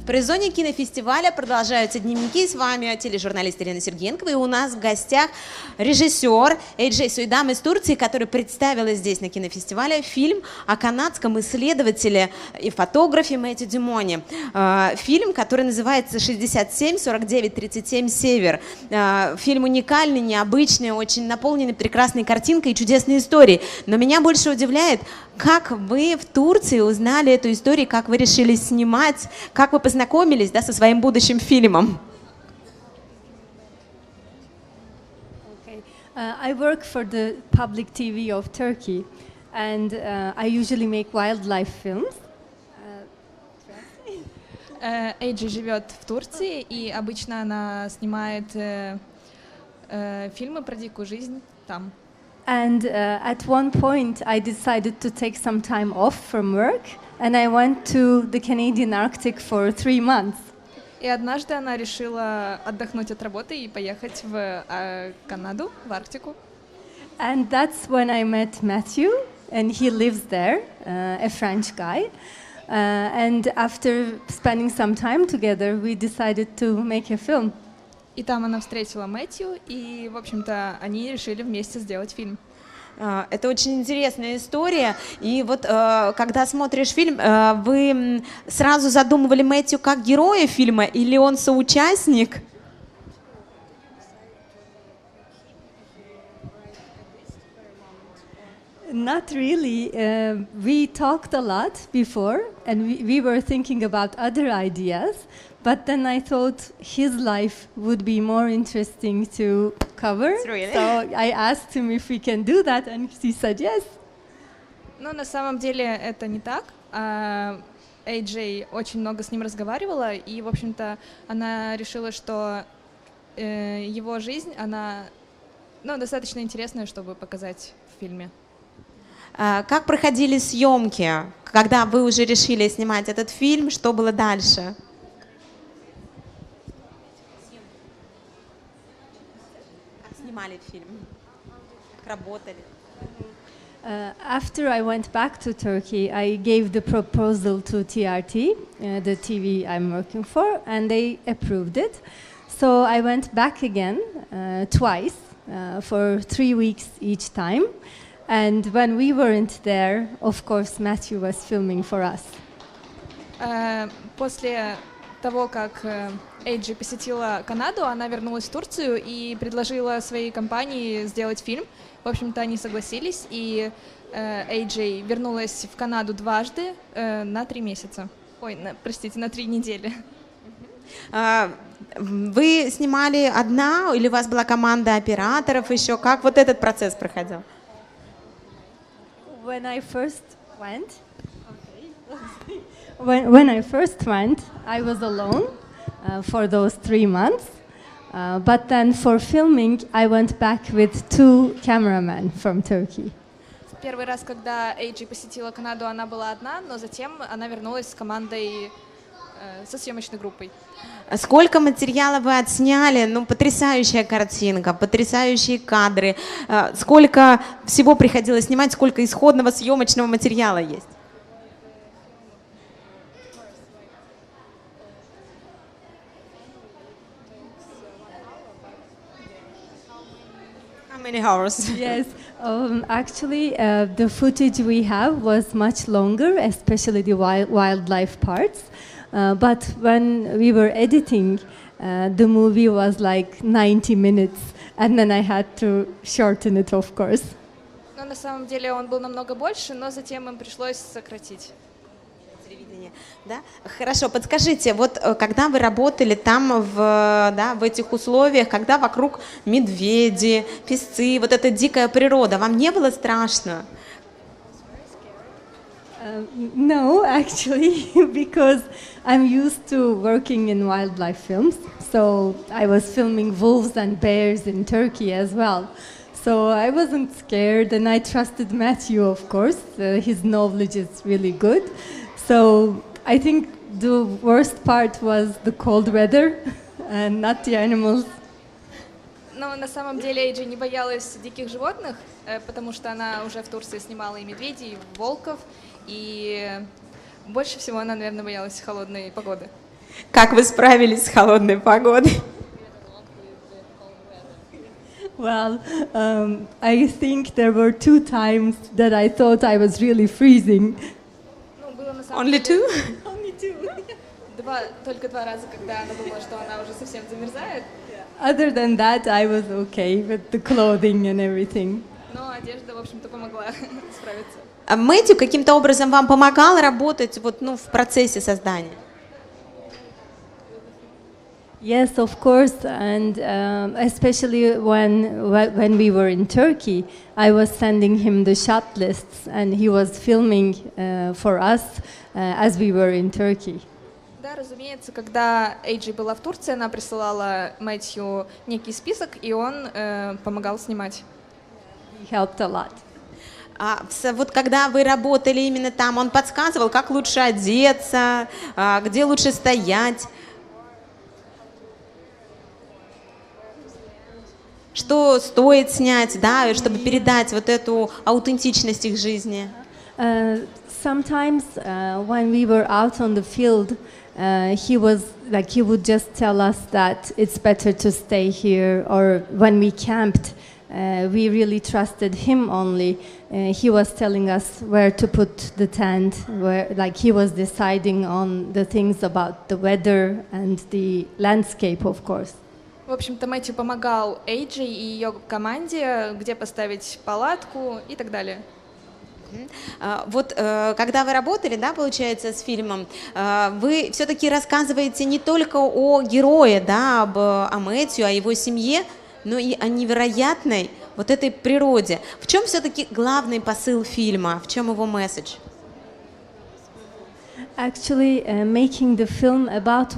В пресс-зоне кинофестиваля продолжаются дневники. С вами тележурналист Ирина Сергеенкова. И у нас в гостях режиссер Эйджей Суйдам из Турции, который представила здесь на кинофестивале фильм о канадском исследователе и фотографе Мэтью Димоне. Фильм, который называется «67-49-37 Север». Фильм уникальный, необычный, очень наполненный прекрасной картинкой и чудесной историей. Но меня больше удивляет, как вы в Турции узнали эту историю, как вы решили снимать, как вы познакомились, да, со своим будущим фильмом? Okay. I work for the public TV of Turkey, and I usually make wildlife films. Эйджи живет в Турции, и обычно она снимает фильмы про дикую жизнь там. And at one point, I decided to take some time off from work, and I went to the Canadian Arctic for 3 months. И однажды она решила отдохнуть от работы и поехать в Канаду, в Арктику. And that's when I met Matthew, and he lives there, a French guy. And after spending some time together, we decided to make a film. И там она встретила Мэтью, и, в общем-то, они решили вместе сделать фильм. Это очень интересная история. И вот когда смотришь фильм, вы сразу задумывали Мэтью как героя фильма, или он соучастник? Not really. We talked a lot before, and we were thinking about other ideas. But then I thought his life would be more interesting to cover. Really? So I asked him if we can do that, and he said yes. Но на самом деле это не так. Эйджей очень много с ним разговаривала, и, в общем-то, она решила, что его жизнь, она достаточно интересная, чтобы показать в фильме. Как проходили съемки, когда вы уже решили снимать этот фильм, что было дальше? Как снимали фильм? Как работали? After I went back to Turkey, I gave the proposal to TRT, the TV I'm working for, and they approved it. So I went back again twice for 3 weeks each time. And when we weren't there, of course, Matthew was filming for us. После того, как Эйджи посетила Канаду, она вернулась в Турцию и предложила своей компании сделать фильм. В общем-то, они согласились, и Эйджи вернулась в Канаду дважды на 3 месяца. Простите, на 3 недели. Вы снимали одна, или у вас была команда операторов еще? Как вот этот процесс проходил? When I first went, when I first went, I was alone for those 3 months. But then for filming, I went back with 2 cameramen from Turkey. В первый раз, когда Эйджи посетила Канаду, она была одна, но затем она вернулась с командой, со съемочной группой. Сколько материала вы отсняли? Ну, потрясающая картинка, потрясающие кадры. Сколько всего приходилось снимать, сколько исходного съемочного материала есть? How many hours? Yes, actually, the footage we have was much longer, especially the wildlife parts. But when we were editing, the movie was like 90 minutes, and then I had to shorten it, of course. Но на самом деле он был намного больше, но затем им пришлось сократить. Да? Хорошо, подскажите, вот когда вы работали там в этих условиях, когда вокруг медведи, песцы, вот эта дикая природа, вам не было страшно? No, actually, because I'm used to working in wildlife films. So I was filming wolves and bears in Turkey as well. So I wasn't scared, and I trusted Matthew, of course. His knowledge is really good. So I think the worst part was the cold weather and not the animals. Но на самом деле Эйджи не боялась диких животных, потому что она уже в Турции снимала и медведей, и волков, и больше всего она, наверное, боялась холодной погоды. Как вы справились с холодной погодой? Well, I think there were 2 times that I thought I was really freezing. Ну, было на самом Only деле two? Only 2. только 2 раза, когда она думала, что она уже совсем замерзает. Other than that, I was okay with the clothing and everything. Но одежда, в общем-то, помогла справиться. А Мэтью каким-то образом вам помогал работать вот, ну, в процессе создания? Yes, of course, and especially when we were in Turkey, I was sending him the shot lists, and he was filming for us as we were in Turkey. Да, разумеется, когда Эйджи была в Турции, она присылала Мэтью некий список, и он помогал снимать. He helped a lot. Вот когда вы работали именно там, он подсказывал, как лучше одеться, где лучше стоять, что стоит снять, да, чтобы передать вот эту аутентичность их жизни. Sometimes when we were out on the field, he would just tell us that it's better to stay here, or when we camped, we really trusted him only. He was telling us where to put the tent, he was deciding on the things about the weather and the landscape, of course. В общем-то, Мэтью помогал Эйджи и ее команде, где поставить палатку и так далее. Вот когда вы работали, да, получается, с фильмом, вы все-таки рассказываете не только о герое, да, о Мэтью, о его семье, но и о невероятной вот этой природе. В чем все-таки главный посыл фильма, в чем его месседж? Actually, making the film about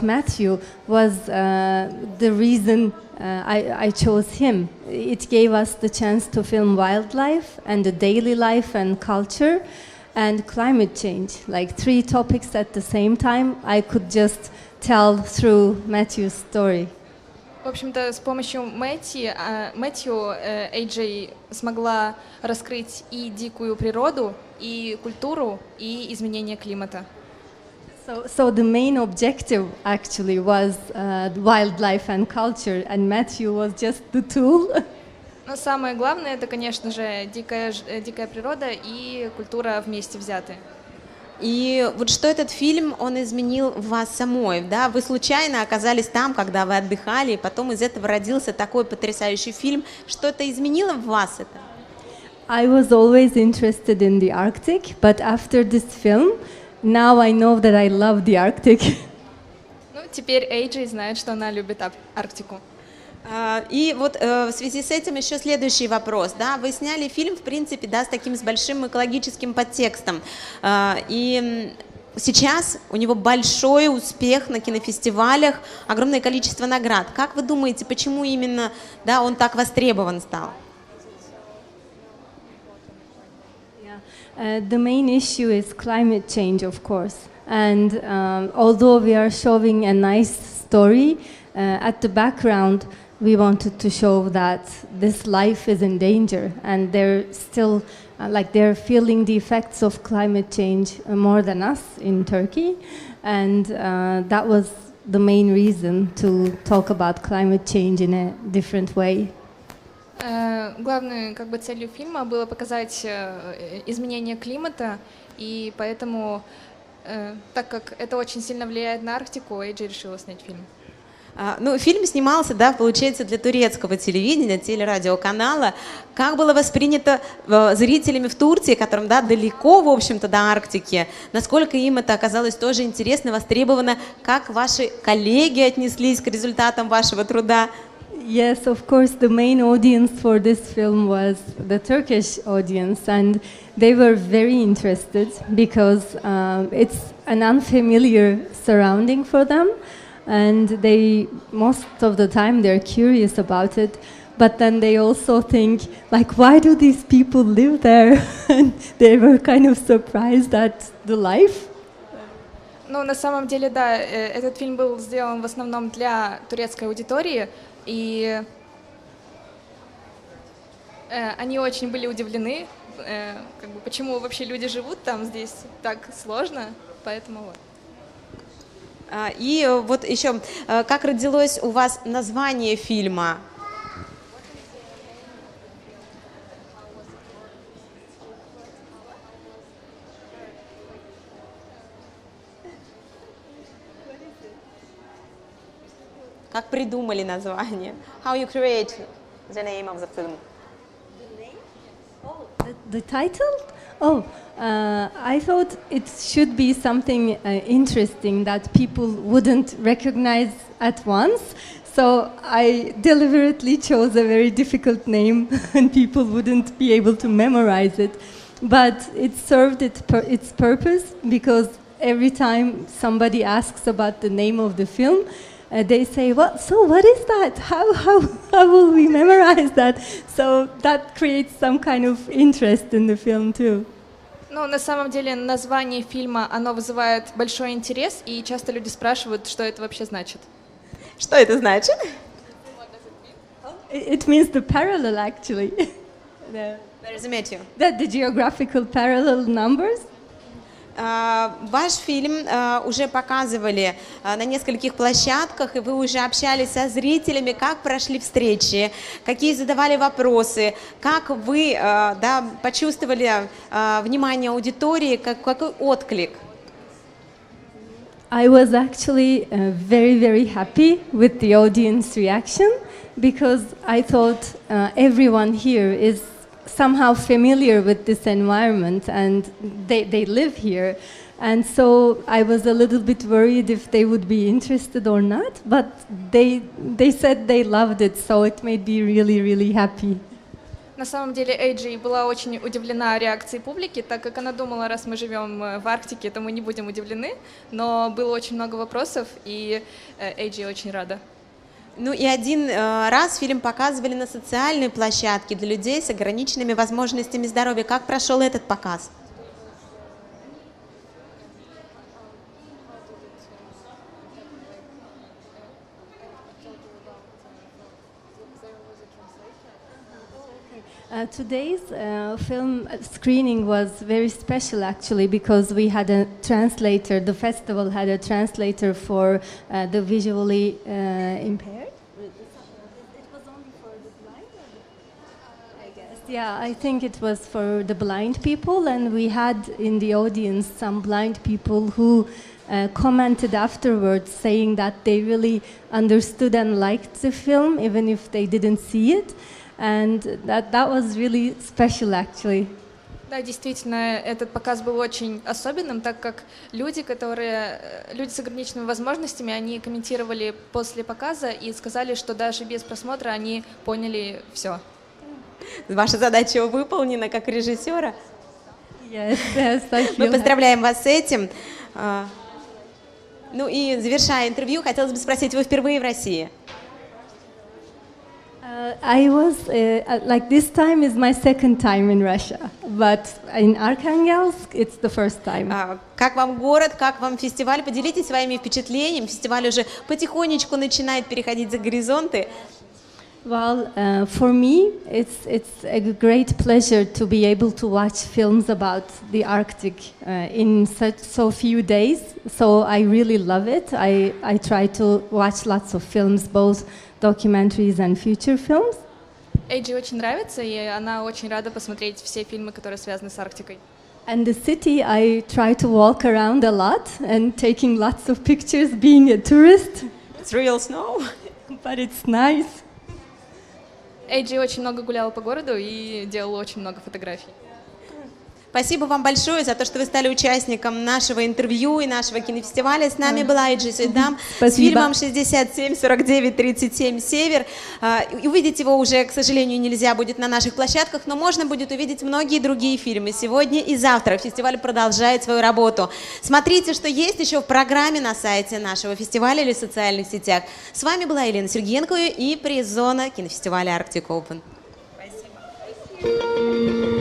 Matthew was the reason I chose him. It gave us the chance to film wildlife and the daily life and culture and climate change, like 3 topics at the same time. I could just tell through Matthew's story. В общем-то, с помощью Мэтью Эйджи смогла раскрыть и дикую природу, и культуру, и изменение климата. So the main objective actually was wildlife and culture, and Matthew was just the tool. Но самое главное, это, конечно же, дикая природа и культура вместе взятые. И вот что этот фильм, он изменил в вас самой, да? Вы случайно оказались там, когда вы отдыхали, и потом из этого родился такой потрясающий фильм. Что это изменило в вас это? I was always interested in the Arctic, but after this film, now I know that I love the Arctic. Ну, теперь Эйджи знает, что она любит Арктику. И вот в связи с этим еще следующий вопрос, да, вы сняли фильм, в принципе, да, с большим экологическим подтекстом, и сейчас у него большой успех на кинофестивалях, огромное количество наград. Как вы думаете, почему именно, да, он так востребован стал? The main issue is climate change, of course, and although we are showing a nice story, at the background we wanted to show that this life is in danger, and they're still they're feeling the effects of climate change more than us in Turkey, and that was the main reason to talk about climate change in a different way. Главной целью фильма было показать изменение климата, и поэтому, так как это очень сильно влияет на Арктику, Эйджи решила снять фильм. Ну, фильм снимался, да, получается, для турецкого телевидения, телерадиоканала. Как было воспринято зрителями в Турции, которым, да, далеко, в общем-то, до Арктики? Насколько им это оказалось тоже интересно, востребовано? Как ваши коллеги отнеслись к результатам вашего труда? Yes, of course, the main audience for this film was the Turkish audience, and they were very interested because it's an unfamiliar surrounding for them. And they, most of the time, they're curious about it, but then they also think, like, why do these people live there? And they were kind of surprised at the life. Ну, на самом деле, да, этот фильм был сделан в основном для турецкой аудитории, и они очень были удивлены, почему вообще люди живут там, здесь так сложно, поэтому вот. И вот еще, как родилось у вас название фильма? Как придумали название? How you create the name of the film? The title? Oh, I thought it should be something interesting that people wouldn't recognize at once. So I deliberately chose a very difficult name and people wouldn't be able to memorize it. But it served its purpose because every time somebody asks about the name of the film, they say, "What? So what is that? How will we memorize that?" So that creates some kind of interest in the film too. Ну, на самом деле, название фильма, оно вызывает большой интерес, и часто люди спрашивают, что это вообще значит. Что это значит? It means the parallel, actually. Where is Matthew? The geographical parallel numbers. Ваш фильм уже показывали на нескольких площадках, и вы уже общались со зрителями, как прошли встречи, какие задавали вопросы, как вы почувствовали внимание аудитории, какой отклик? I was actually very, very happy with the audience reaction because I thought everyone here is somehow familiar with this environment and they live here. And so I was a little bit worried if they would be interested or not, but they said they loved it, so it made me really, really happy. На самом деле, Эйджи была очень удивлена реакцией публики, так как она думала, раз мы живем в Арктике, то мы не будем удивлены, но было очень много вопросов, и Эйджи очень рада. Ну и один раз фильм показывали на социальной площадке для людей с ограниченными возможностями здоровья. Как прошел этот показ? Today's film screening was very special actually because we had a translator, the festival had a translator for the visually impaired. It was only for the blind, I guess. Yeah, I think it was for the blind people, and we had in the audience some blind people who commented afterwards saying that they really understood and liked the film even if they didn't see it. And that was really special, actually. Да, действительно, этот показ был очень особенным, так как люди с ограниченными возможностями, они комментировали после показа и сказали, что даже без просмотра они поняли все. Ваша задача выполнена как режиссера. Yes, I feel Мы поздравляем вас с этим. Ну и завершая интервью, хотелось бы спросить, вы впервые в России? I was, like this time is my second time in Russia, but in Arkhangelsk it's the first time. Как вам город, как вам фестиваль? Поделитесь своими впечатлениями. Фестиваль уже потихонечку начинает переходить за горизонты. Well, for me, it's a great pleasure to be able to watch films about the Arctic in so few days. So I really love it. I try to watch lots of films, both documentaries and feature films. Эйджи очень нравится, и она очень рада посмотреть все фильмы, которые связаны с Арктикой. And the city, I try to walk around a lot and taking lots of pictures, being a tourist. It's real snow. But it's nice. Эйджи очень много гуляла по городу и делала очень много фотографий. Спасибо вам большое за то, что вы стали участником нашего интервью и нашего кинофестиваля. С нами была Эйджи Суйдам с фильмом 674937 «Север». Увидеть его уже, к сожалению, нельзя будет на наших площадках, но можно будет увидеть многие другие фильмы. Сегодня и завтра фестиваль продолжает свою работу. Смотрите, что есть еще в программе на сайте нашего фестиваля или в социальных сетях. С вами была Елена Сергеенкова и пресс-зона кинофестиваля Arctic Open. Спасибо.